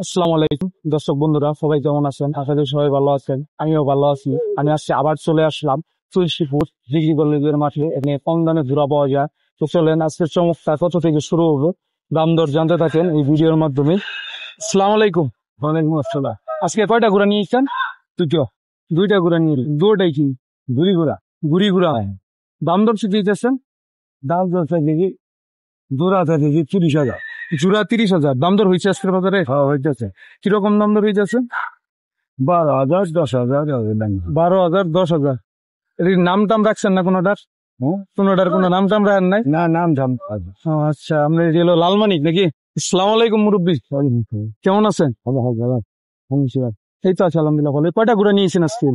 আসসালামু আলাইকুম দর্শক বন্ধুরা, সবাই কেমন আছেন? আশা করি সবাই ভালো আছেন, আমিও ভালো আছি। আমি আজকে আবার চলে আসলাম তুলসীপুর ডিগ্রি কলেজের মাঠে। এখানে কম দামে ঘোরা পাওয়া যায়। তো চলেন আজকের চমকটা কত থেকে শুরু হবো, দাম দর জানতে থাকেন এই ভিডিওর মাধ্যমে। আসসালামু আলাইকুম। ওয়ালাইকুম আসসালাম। আজকে কয়টা ঘোরা নিয়েছেন? দুইটা ঘোরা নিয়ে। দুটাই কি ঘুরি ঘোরা? ঘুরি ঘোরা। দাম দর কি দিতেছেন? দাম দর দেখি জোড়া দেখি 30,000। জোড়া 30,000 দাম দর হয়েছে আজকের বাজারে? হ্যাঁ হইতেছে। কিরকম দাম দর হইতেছে? 12,000 10,000। 12,000 10,000। এর নাম টাম রাখছেন না কোনোটার? কোনোটার কোনো নাম টাম রাখেন নাই? না, নাম টাম। আচ্ছা, আপনার এটি হলো লালমানিক নাকি? আসসালামু আলাইকুম মুরব্বী, কেমন আছেন? এই তো আছে আলহামদুলিল্লাহ ভালো। কয়টা ঘোরা নিয়েছেন আজকে?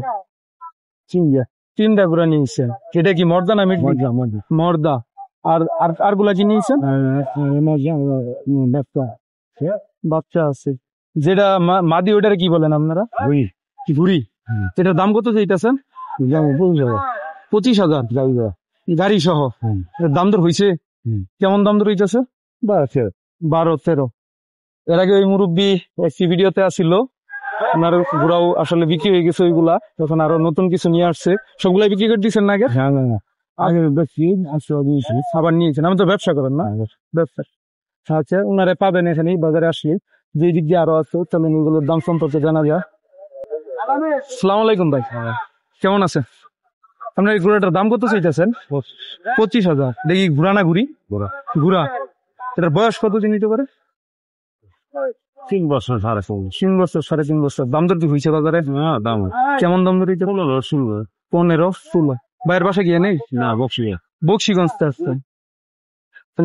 তিনটা ঘোরা নিয়েছেন। এটা কি মর্দা না মিট? মর্দা। আর আর আর গুলা কি নিয়েছেন? বাচ্চা আছে। যেটা মাদি, ওটার কি বলেন আপনারা? ঘুরি। এটার দাম কত চাইতেছেন? 25,000 গাড়ি সহ। এর দাম দর হয়েছে? কেমন দাম দর হইতেছে? 12-13। এর আগে ওই মুরব্বী একটি ভিডিওতে আসছিল, আপনার ঘোড়াও আসলে বিক্রি হয়ে গেছে ওইগুলা, তখন আরো নতুন কিছু নিয়ে আসছে। সবগুলাই বিক্রি করে দিচ্ছেন না আগে? আগে আবার নিয়েছেন। আমি তো ব্যবসা করেন না? ব্যবসা। আচ্ছা, ওনারে পাবেন এখানে বাজারে আসলে। যে দিক দিয়ে আরো আছে, চলেন এগুলোর দাম সম্পর্কে জানা যায়। আসসালামু আলাইকুম ভাই, কেমন আছে? আপনার এই ঘোড়াটার দাম কত চাইতেছেন? 25,000। দেখি ঘোড়া না ঘুরি? ঘোড়া। এটার বয়স কত দিন নিতে পারে? 3 বছর 3 বছর 3.5 বছর। দাম দর কি হয়েছে বাজারে? দাম কেমন দাম দর হয়েছে? 15-16। ভাইয়ের বাসা গিয়ে নেই? না, বক্সিয়া। বক্সিগঞ্জ আসছে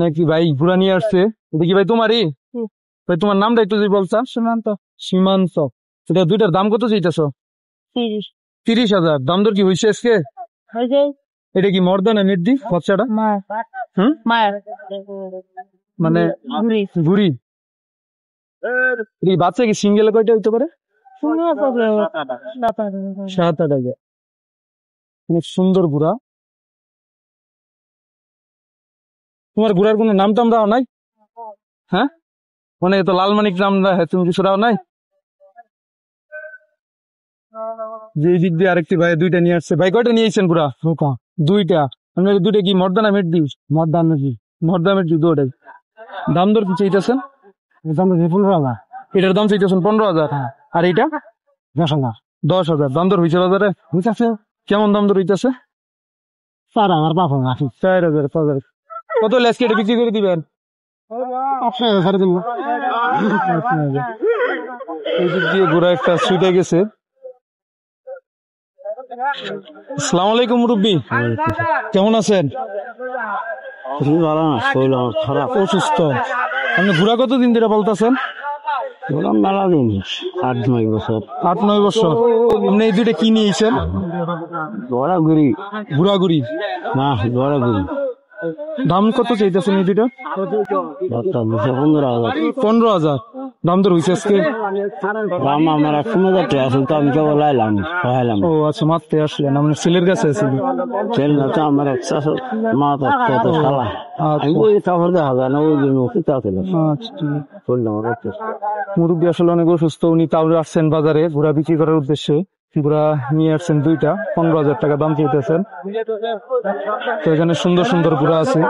নাকি ভাই? ঘোড়া নিয়ে আসছে। এটা কি ভাই তোমারই? ভাই তোমার নামটা একটু যদি বলতাম। সীমান্ত। সীমান্ত। এটা দুইটার দাম কত চাইতেছ? 30,000। দাম দর কি হয়েছে আজকে? এটা কি মর্দা না মেডি বাচ্চাটা? মানে ঘুরি। এই বাচ্চা কি সিঙ্গেল কয়টা হইতে পারে? 7-8। অনেক সুন্দর ঘোড়া। তোমার ঘোড়ার কোনো নাম টাম দাও নাই? হ্যাঁ, মানে তো লালমানিক নাম দেয়, তুমি কিছু দাও নাই? যে দিক দিয়ে আরেকটি ভাই দুইটা নিয়ে আসছে। ভাই কয়টা নিয়েছেন ঘোড়া? দুইটা। আপনার দুইটা কি মর্দা না মেট দিস? মর্দা মেট দি দুটাই। দাম দর কি চাইতেছেন? 15,000। এটার দাম চাইতেছেন 15,000। আর এইটা 10,000। 10,000 দাম দর হয়েছে বাজারে? হইতেছে। কেমন দাম দর হইতেছে? 4,000 4,000 5,000। কত লেস কেটে বিক্রি করে দিবেন? এই দিক দিয়ে ঘোড়া একটা ছুটে গেছে। আসসালামু আলাইকুম মুরব্বী, কেমন আছেন? খারাপ। অসুস্থ? আপনি ঘোড়া কতদিন ধরে বলতেছেন? মেলা দিন 8-9 বছর। 8-9 বছর। আপনি এই দুইটা কি নিয়েছেন? ঘোরাঘুরি। ঘোরাঘুরি না, ঘোরাঘুরি। দাম কত চাইতেছেন এই দুইটা? 15,000। 15,000 দাম দর হয়েছে আজকে? দাম আমার 1,000 টাকা আছে, তো আমি কেবল আইলাম। ও আচ্ছা, মাত্রে আসলেন। আপনার ছেলের কাছে আছে? তেল না তো আমার মা তো শালা। আমি ওই কাপড় দেখা যায় না, ওই জন্য মুরব্বী আসলে অনেক অসুস্থ। উনি তাও আসছেন বাজারে ঘোড়া বিক্রি করার উদ্দেশ্যে। ঘোড়া নিয়ে আসছেন দুইটা, 15,000 টাকা দাম চাইতেছেন। তো এখানে সুন্দর সুন্দর ঘোড়া আছে।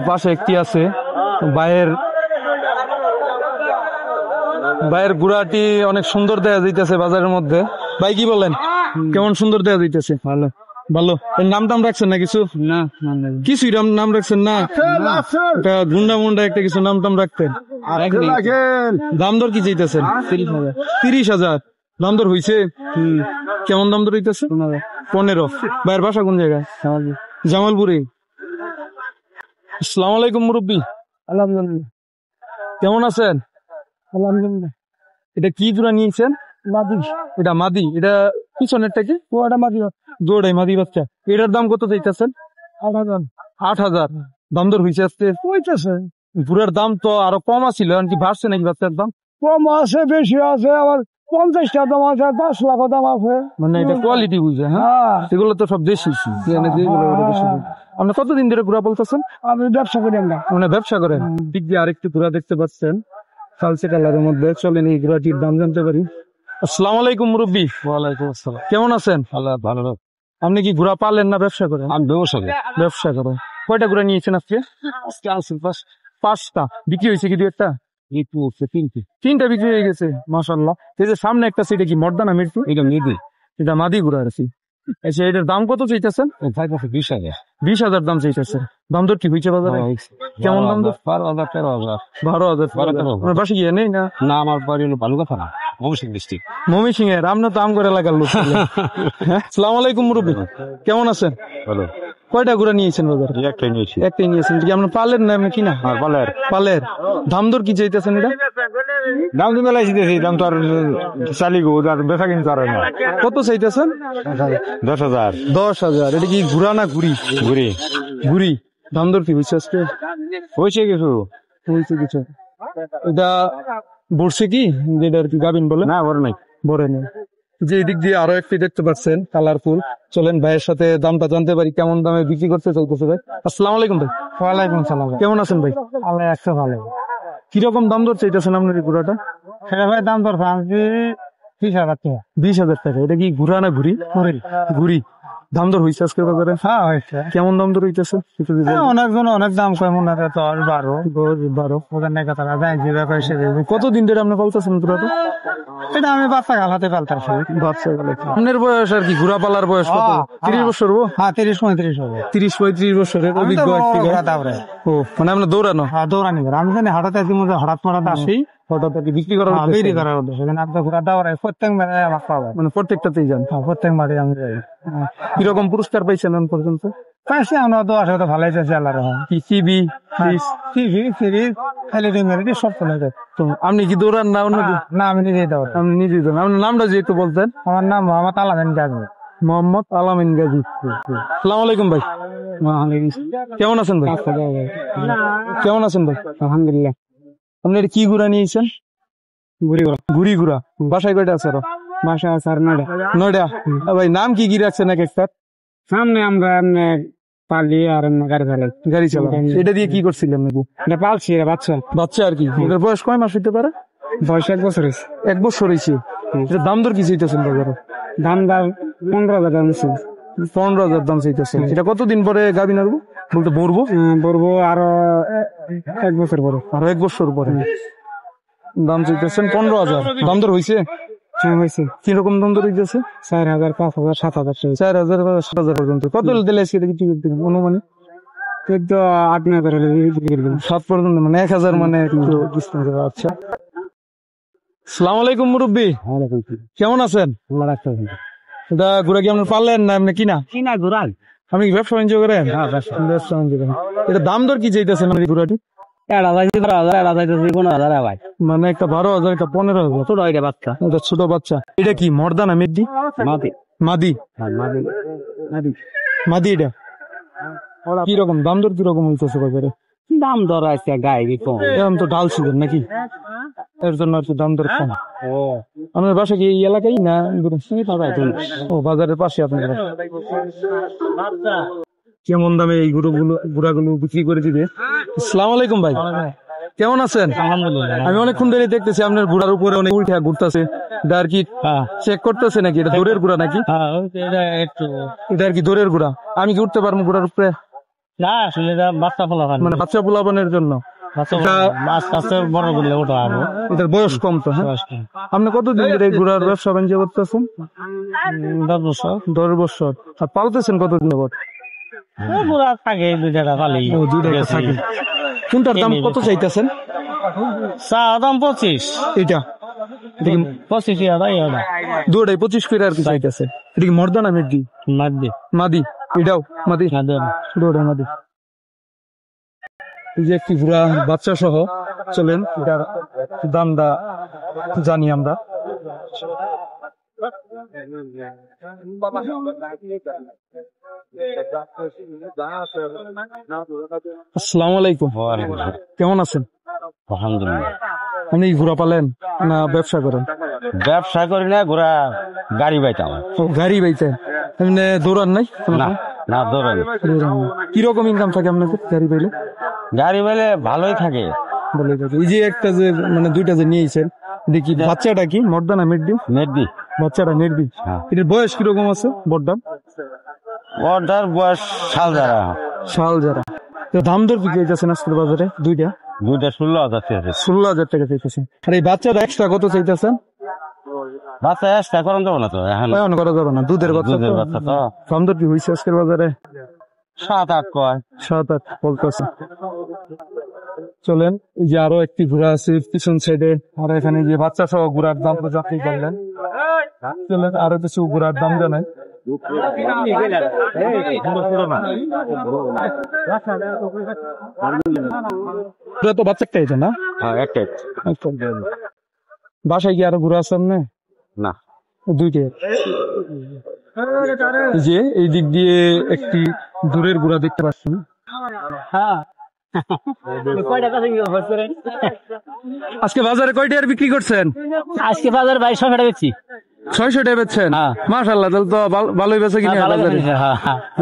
পাশে একটি আছে ভাইয়ের ঘোড়াটি অনেক সুন্দর দেখা যাইতেছে বাজারের মধ্যে। ভাই কি বলেন, কেমন সুন্দর দেখা যাইতেছে? ভালো। ভালো। নাম টাম রাখছেন না কিছু? না, কিছুই নাম রাখছেন না? গুন্ডা মুন্ডা একটা কিছু নাম টাম রাখতেন। দাম দর কি চাইতেছেন? 30,000 দাম দর হয়েছে? কেমন দাম দর হইতেছে? 15। ভাইয়ের বাসা কোন জায়গায়? জামালপুরে। আসসালামু আলাইকুম মুরব্বী, আলহামদুলিল্লাহ, কেমন আছেন? আলহামদুলিল্লাহ। এটা কি জোড়া নিয়েছেন? মাদি। এটা মাদি। এটা পিছনেরটা কি? ওটা মাদি। দুটাই মাদি বাচ্চা। এটার দাম কত চাইতেছেন? 8,000। 8,000 দাম দর হয়েছে আজকে? হইতেছে। পুরার দাম তো আরো কম আছিল, কি বাড়ছে নাকি বাচ্চার দাম? কম আছে, বেশি আছে, আবার 50টা দাম আছে, 10 লাখ দাম আছে। মানে এটা কোয়ালিটি বুঝে? হ্যাঁ, এগুলো তো সব দেশি। আপনি কতদিন ধরে ঘোরা বলতেছেন? আমি ব্যবসা করি। আমরা মানে ব্যবসা করেন? দিক দিয়ে আরেকটু ঘোরা দেখতে পাচ্ছেন, কালচে কালারের মধ্যে। চলেন এই ঘোড়াটির দাম জানতে পারি। আসসালামু আলাইকুম মুরব্বী। ওয়ালাইকুম আসসালাম। কেমন আছেন? আল্লাহ ভালো রাখ। আপনি কি ঘোড়া পালেন না ব্যবসা করেন? আমি ব্যবসা করি। ব্যবসা করেন। কয়টা ঘোড়া নিয়েছেন আজকে? আজকে আনছি পাঁচটা। বিক্রি হয়েছে কি দু একটা? একটু উঠছে তিনটে। তিনটা বিক্রি হয়ে গেছে, মাশাআল্লাহ। এই যে সামনে একটা সেটা কি মর্দানা মৃত্যু? এটা মেদি। এটা মাদি ঘোড়া আর কি। আচ্ছা, এটার দাম কত চাইতেছেন? 20,000। 20,000 দাম চাইতেছেন। দাম দর কি হয়েছে বাজারে? কেমন দাম দর? 12,000 13,000। 12,000। 13,000। আপনার বাসা গিয়ে নেই না? না, আমার বাড়ি হলো বালুকা থানা, ময়মনসিংহ ডিস্ট্রিক্ট। মমি সিং এর। আপনার তো আম করে লাগার লোক। আসসালামু আলাইকুম মুরব্বী। কেমন আছেন? ভালো। কয়টা ঘোড়া নিয়েছেন বাজারে? একটাই নিয়েছি। একটাই নিয়েছেন। কি আপনার পালের না এমনি কিনা? আর পালের। পালের। দাম দর কি চাইতেছেন এটা? দাম তো মেলাইছি দিয়েছি, দাম তো আর চালি গো, আর বেচা কিন্তু আর না। কত চাইতেছেন? 10,000। 10,000। এটা কি ঘুরা না ঘুরি? ঘুরি। ঘুরি। দাম দর কি হয়েছে আজকে? হয়েছে কিছু? হয়েছে কিছু। এটা বসছে কি যেটা আর কি গাবিন বলে? না, বড় নাই। বড় নেই। যে এদিক দিয়ে আরো একটি দেখতে পাচ্ছেন কালারফুল। চলেন ভাইয়ের সাথে দামটা জানতে পারি, কেমন দামে বিক্রি করতে চলতেছে ভাই। আসসালামু আলাইকুম ভাই। ওয়ালাইকুম সালাম। কেমন আছেন ভাই? আল্লাহ একশো ভালো। কিরকম দাম দর চাইতেছেন আপনার এই ঘোড়াটা? সেটা ভাই দাম দর 20,000 টাকা। 20,000 টাকা। এটা কি ঘুরা না ঘুরি? ঘুরি। দাম দর হয়েছে আজকের বাজারে? হ্যাঁ হয়েছে। কেমন দাম দর হইতেছে? অনেকজন অনেক দাম কয়, মনে হয় 10-12 ওখানে কথা যায় যে ব্যাপার হিসেবে। কতদিন ধরে আপনি পালতেছেন ঘোড়াটা? এটা আমি বাচ্চা গালাতে পালতাছি। বাচ্চা গেলে আপনার বয়স আর কি ঘোড়া পালার বয়স কত? 30 বছর? হ্যাঁ, 30-35 হবে। 30-35 বছরের অভিজ্ঞ একটি গাড়ি। ও মানে আপনার দৌড়ানো? হ্যাঁ, দৌড়ানি করে। আমি জানি হঠাৎ একদিন মধ্যে হঠাৎ আসি, হঠাৎ আর কি বিক্রি করার বিক্রি উদ্দেশ্যে? করার উদ্দেশ্যে। এখানে আপনার ঘোড়া দাওয়ায় প্রত্যেক বারে আমার পাওয়া। মানে প্রত্যেকটাতেই যান? হ্যাঁ, প্রত্যেক বারে আমি যাই। কিরকম পুরস্কার পাইছেন এখন পর্যন্ত? পাইছি আমরা 10 ভালোই চাইছি আল্লাহর রহমতে। কি সিবি টিভি সিরিজ খালি রেমেডি সব চলে যায়। তো আপনি কি দৌড়ান না অন্য কেউ? না, আমি নিজেই দৌড়াই। আপনি নিজেই দৌড়ান। আপনার নামটা যে একটু বলতেন? আমার নাম মোহাম্মদ আলামিন গাজী। মোহাম্মদ আলামিন গাজী। আসসালামু আলাইকুম ভাই। কেমন আছেন ভাই? কেমন আছেন ভাই? আলহামদুলিল্লাহ। আপনি এটা কি ঘোড়া নিয়েছেন? ঘুরি ঘোড়া। বাসায় কয়টা আছে আরো? বাসা আছে আর 9টা। ভাই নাম কি কি রাখছেন এক একটা? সামনে আমরা পালি আর গাড়ি চালাই। গাড়ি চালান। এটা দিয়ে কি করছিলেন নাকি? এটা পালছি, বাচ্চা বাচ্চা আর কি। এটার বয়স কয় মাস হইতে পারে? বয়স 1 বছর হয়েছে। 1 বছর হয়েছে। এটার দাম দর কি চাইতেছেন বাজারে? দাম 15,000 দাম আছে। 15,000 দাম চাইতেছেন। এটা কতদিন পরে গাবি নাড়বো বলতে বলবো? বলবো আরো 1 বছর পরে। আরো 1 বছর পরে। দাম চাইতেছেন 15,000। দাম দর হয়েছে? হয়েছে। কিরকম দাম দর হইতেছে? 4,000, 5,000, 7,000। 4,000 7,000 পর্যন্ত। কত দিলে আজকে কি অনুমানিক? 8,000 হলে বিক্রি করবেন। 7 পর্যন্ত, মানে 1,000, মানে একটু ডিসকাউন্ট। আচ্ছা। আসসালামু আলাইকুম মুরব্বী। কেমন আছেন? এটা ঘোড়া কি আপনি পারলেন না এমনি কিনা? কিনা ঘোড়া। আপনি কি ব্যবসা বাণিজ্য করেন? ব্যবসা বাণিজ্য করেন। এটা দাম দর কি চাইতেছেন এই ঘোড়াটি? 15,000 ভাই। মানে একটা 12,000, একটা 15,000। ছোট এটা বাচ্চা। এটা ছোট বাচ্চা। এটা কি মর্দানা মেডি? মাদি। মাদি। মাদি। এটা কিরকম দাম দর কিরকম হইতেছে বাজারে? দাম দর আছে গায়ে কম। এখন তো ডাল সিজন নাকি, এর জন্য আর কি দাম দর কম। আপনার বাসা কি এই এলাকায় না? ও, বাজারের পাশে আপনার। কেমন দামে এই ঘোড়াগুলো বিক্রি করে দিবে? আসসালামু আলাইকুম ভাই। কেমন আছেন? আলহামদুলিল্লাহ। আমি অনেকক্ষণ ধরে দেখতেছি আপনার ঘোড়ার উপরে অনেক উল্টা ঘুরতেছে। এটা আর কি চেক করতেছে নাকি? এটা দৌড়ের ঘোড়া নাকি? এটা আর কি দৌড়ের ঘোড়া। আমি কি উঠতে পারবো ঘোড়ার উপরে? না, আসলে এটা বাচ্চা পোলাপান। মানে বাচ্চা পোলাপানের জন্য। আস্তে আস্তে বড় করলে ওটা আরো। এটার বয়স কম তো। হ্যাঁ, আপনি কতদিন ধরে এই ঘোড়ার ব্যবসা বাণিজ্য করতেছেন? 10 বছর। 10 বছর। আর পালতেছেন কতদিন যাবত? ঘোড়া থাকে 2টা পালি। ও, 2টা থাকে। কোনটার দাম কত চাইতেছেন? চা দাম 25। এটা 25,000। দুটাই 25 করে আর কি চাইতেছে। এটা কি মর্দানা মেডি? মাদি। মাদি। এটাও মাদি। দুটাই মাদি। এই যে একটি ঘোড়া বাচ্চা সহ। চলেন এটার দামটা জানি আমরা। আসসালামু আলাইকুম। কেমন আছেন? আলহামদুলিল্লাহ। আপনি ঘোড়া পালেন না ব্যবসা করেন? ব্যবসা করি না, ঘোড়া গাড়ি বাইতাম। ও, গাড়ি বাইতেন। এমনি দৌড়ান নাই? না, দৌড়ান। কিরকম ইনকাম থাকে আপনাদের গাড়ি বাইলে? গাড়ি বাইলে ভালোই থাকে, বলে যাবে। এই যে একটা যে মানে দুইটা যে নিয়েছেন দেখি বাচ্চাটা কি মর্দা না মেডবি? মেডবি। বাচ্চাটা মেডবি। হ্যাঁ। এটার বয়স কিরকম আছে বড়টা? ওটার বয়স সাল যারা। শাল যারা। তো দাম দর কি চাইতেছেন আজকের বাজারে? দুইটা 16,000 টাকা। 16,000 টাকা চাইতেছেন। আর এই বাচ্চাটা এক্সট্রা কত চাইতেছেন? বাচ্চা এক্সট্রা করেন যাবো না তো এখন। এখন করা যাবে না, দুধের বাচ্চা তো। দুধের বাচ্চা তো দাম দর কি হয়েছে আজকের বাজারে? 7-8 কয়। 7-8 বলতেছে। চলেন, এই যে আরো একটি ঘোড়া আছে পিছন সাইডে, আর এখানে যে বাচ্চা সহ ঘোড়ার দাম তো আপনি জানলেন। চলেন আরো কিছু ঘোড়ার দাম জানাই। ঘোড়া তো বাচ্চা একটা না? হ্যাঁ একটাই। বাসায় কি আরো ঘোড়া আছে না? না দুইটা। এই যে এই দিক দিয়ে একটি দূরের ঘোড়া দেখতে পাচ্ছেন। আজকে বাজারে কয়টার বিক্রি করছেন? আজকে বাজার 2200 টাকা বেচছি। 600 টাকা বেচছেন? হ্যাঁ। মাশাআল্লাহ, তাহলে তো ভালোই বেচে কিনে বাজারে।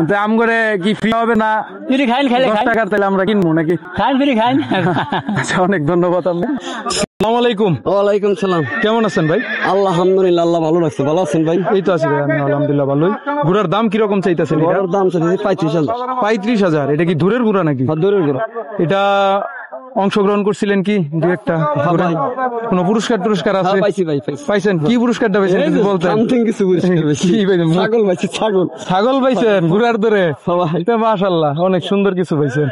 তো আম করে কি ফ্রি হবে না? ফ্রি খাইন, খেলে 10 টাকার তাহলে আমরা কিনবো নাকি? খাইন, ফ্রি খাইন। আচ্ছা, অনেক ধন্যবাদ আপনি। আসসালামু আলাইকুম। ওয়ালাইকুম সালাম। কেমন আছেন ভাই? আলহামদুলিল্লাহ, আল্লাহ ভালো রাখছে। ভালো আছেন ভাই? এই তো আছি ভাই, আমি আলহামদুলিল্লাহ ভালোই। ঘোড়ার দাম কিরকম চাইতেছেন? বড়র দাম চাইছে 35,000। 35,000। এটা কি দূরের ঘোড়া নাকি? দূরের ঘোড়া। এটা অংশগ্রহণ করছিলেন কি দু একটা? কোন পুরস্কার আছে? পাইছি ভাই, পাইছেন? কি পুরস্কারটা পাইছেন যদি বলতেন? সামথিং কিছু পুরস্কার পাইছি। কি পাইছেন? ছাগল পাইছি, ছাগল। ছাগল পাইছেন ঘোড়ার দরে? সবাই। এটা মাশাআল্লাহ, অনেক সুন্দর কিছু পাইছেন।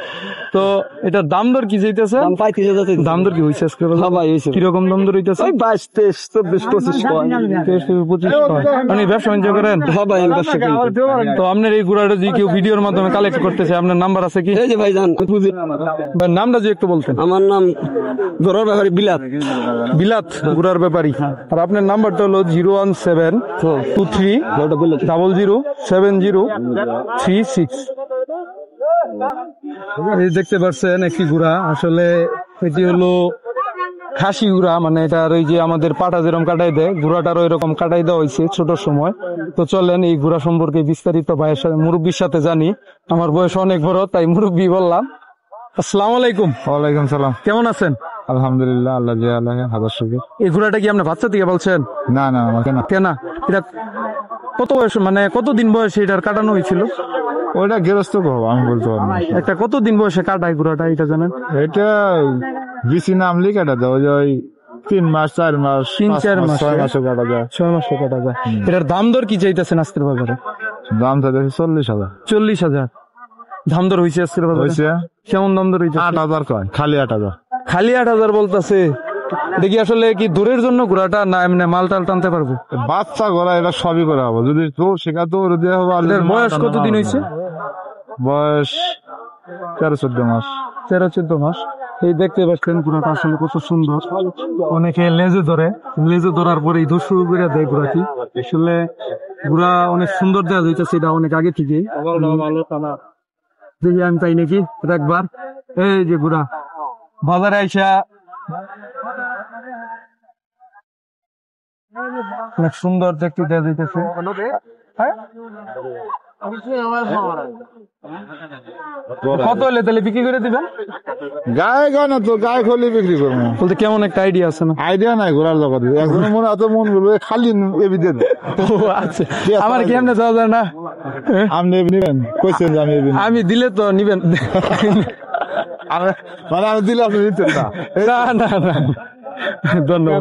তো এটার দাম দর কি চাইতেছে? দাম 35,000। দাম দর কি হইছে আজকে? সবাই হইছে। কিরকম দাম দর হইতেছে? 22, 23, 24, 25 কয়। 25 কয়। আপনি ব্যবসা বাণিজ্য করেন? সবাই ব্যবসা করি। তো আপনার এই ঘোড়াটা যদি কেউ ভিডিওর মাধ্যমে কালেক্ট করতেছে, আপনার নাম্বার আছে কি? এই যে ভাই জান, ভাই নামটা যদি একটু বলতেন। আমার নাম ঘোড়ার ব্যাপারে বিলাত। বিলাত ঘোড়ার ব্যাপারী। আর আপনার নাম্বারটা হলো 01723007036। এই দেখতে পাচ্ছেন একটি ঘোড়া, আসলে এটি হলো খাসি ঘোড়া, মানে এটার ওই যে আমাদের পাটা যেরকম কাটাই দেয়, ঘোড়াটারও এরকম কাটাই দেওয়া হয়েছে ছোট সময়। তো চলেন এই ঘোড়া সম্পর্কে বিস্তারিত ভাইয়ের সাথে, মুরব্বীর সাথে জানি। আমার বয়স অনেক বড়, তাই মুরব্বী বললাম। আসসালামু আলাইকুম। ওয়ালাইকুম সালাম। কেমন আছেন? আলহামদুলিল্লাহ, আল্লাহ জি আল্লাহ হাজার শুকর। এই ঘোড়াটা কি আপনার বাচ্চা থেকে বলছেন? না না আমাকে না। কেনা এটা কত বয়স, মানে কতদিন বয়সে এটার কাটানো হয়েছিল? ওইটা গেরস্ত বাবা, আমি বলতে পারবো না। একটা কতদিন বয়সে কাটায় ঘোড়াটা, এটা জানেন? এটা বিসি নাম লিখে কাটা যায়, ওই যে ওই 3 মাস 4 মাস 3-4 মাস 6 মাসও কাটা যায়। 6 মাসে কাটা যায়। এটার দাম দর কি চাইতেছেন আজকের বাজারে? দাম তো দেখি 40,000 40,000 দাম দর হয়েছে আজকের বাজারে? হয়েছে। কেমন দাম দর হয়েছে? 8,000 কয়, খালি 8,000। খালি 8,000 বলতেছে। দেখি আসলে কি দূরের জন্য ঘোড়াটা না এমনি মাল টাল টানতে পারবো? বাচ্চা গলা এটা সবই করা হবে, যদি তো শেখাতো ওর দেওয়া হবে। আর এটার যদি বয়স না কতদিন হবে। হয়েছে? বয়স 13-14 মাস। 13-14 মাস। এই দেখতে পাচ্ছেন ঘোড়াটা আসলে কত সুন্দর। অনেকে লেজে ধরার পরে এই দর্শক করে দেয় ঘোড়াটি। আসলে ঘোড়া অনেক সুন্দর দেওয়া যাইতেছে, এটা অনেক আগে থেকে। দেখি আমি তাই নাকি একবার। এই যে ঘোড়া বাজারে আইসা অনেক সুন্দর দেখতে দেওয়া যাইতেছে। কত হলে তাহলে বিক্রি করে দিবেন? গায়ে গায় না তো, গায়ে খলি বিক্রি করবো। বলতে কেমন একটা আইডিয়া আছে না? আইডিয়া নাই ঘোরার জগতে, একজনের মনে এত মন বলবে খালি এবি দিয়ে দেন। ও আচ্ছা, আমার কি এমনি যাওয়া যায় না? আপনি এবি নিবেন কইছেন যে আমি এবি নিবো। আমি দিলে তো নিবেন। মানে আমি দিলে আপনি নিতেন না। না না না, ধন্যবাদ।